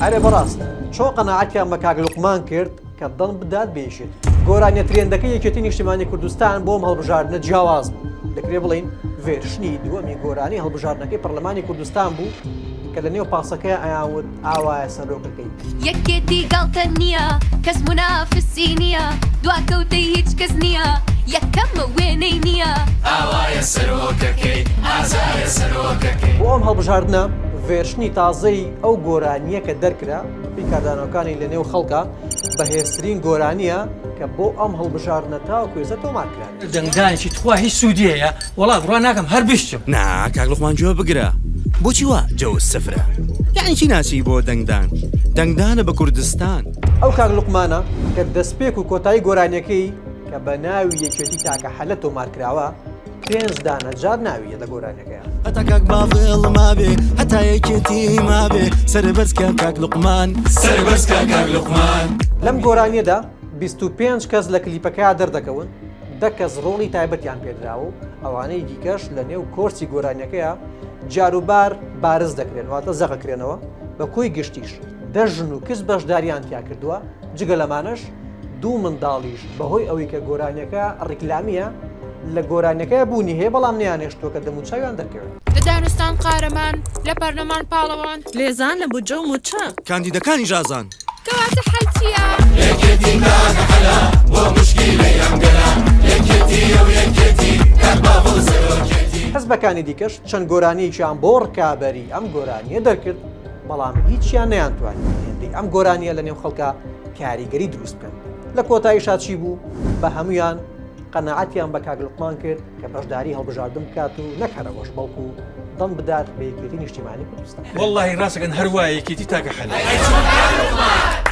ئەرێ بەڕاست چۆ قەناعەتیان بە کاک لوقمان کرد کە دڵ بدات بێژێت گۆرانیە ترێندەکەی یەکێتی نیشتیمانی کوردستان بۆم هەڵبژاردنە جیاواز بوو دەکرێت بڵین ڤێرشنی دووەمی گۆرانی هەڵبژاردنەکەی پەرلەمانی کوردستان بوو کە لە نێو پاسەکەی ئەیانوت ئاوایە سەرۆکەکەی یەکێتی گاڵتە نییە کەس منافسی نییە دواکەوتەی هیچ کەس نییە یەکەمە وێنەی نییە ئاوایە سەرۆکەکەی ئازایە سەرۆکەکەی بۆ ئەم هەڵبژاردنە ڤێرشنی تازەی ئەو گۆرانیە کە دەرکرا پیکاردانەکانی لە نێو خەڵکە بەهێزترین گۆرانیە کە بۆ ئەم هەڵبژاردنە تا کوێزە تۆمارکران دەنگدانێکی تخوا هیچ سوودیەیە وڵات ڕوا ناکەم هەر بشتم نا کاک لوقمان گوێ بگرە بۆچی وا جەوز سفرە یعنی چی ناچی بۆ دەنگدانە بە کوردستان ئەو کاک لوقمانە کە دەستپێک و کۆتایی گۆرانیەکەی کە بە ناوی یەکێتی تاکە حەلە تۆمارکراوە پێنج دانە جار ناویە لە گۆرانەکەیە هەتا کاک باڵ مابێ هەتا یەکێتی مابێ سەربەرزکە کاک لوقمان سەربەرزکە کاک لوقمان لەم گۆرانیەدا 25 کەس لە کلیپەکەیان دەردەکەون 10 کەس ڕۆڵی تایبەتیان پێدراوە و ئەوانەی دیکەش لە نێو کۆرسی گۆرانیەکەیە جاروبار بارز دەکرێن واتە زەقەکرێنەوە بە کۆی گشتیش دەژن و کەس بەشداریان تیا کردووە جگە لەمانەش دوو منداڵیش بەهۆی ئەوەی کە گۆرانیەکە ڕیکلامیە لە گۆرانەکە بوونی هەیە بەڵام نیانێشتووە کە دەموچاویان دەکەوێت لە دانوستان قارەمان لە پەرلەمان پاڵەوان لێزان لە بجە و موچە کاندیدەکانی ژازان کەواتە حەلچیە یەکێتی ناگە حەلا بۆ مشکیلەی ئەم گەلا یەکێتی ئەو یەکێتی کاک باڵ سەرۆکێتی حەزبەکانی دیکەش چەند گۆرانیەکیان بۆ ڕکابەری ئەم گۆرانیە دەرکرد بەڵام هیچیان نەیانتوانی هێندەی ئەم گۆرانیە لە نێو خەڵکە کاریگەری دروست بکەن لە کۆتاییشا چی بوو بە هەمویان قەناعەتیان بە کاک لوقمان کرد کە بەشداری هەڵبژاردن بکات و نەکەرەوەش بەڵکو دڵ بدات بە یەکێتی نیشتیمانی کوردستان واللهی ڕاستەکەن هەروایە یەکێتی تاکە حەلە ئەی چۆن کاک لوقمان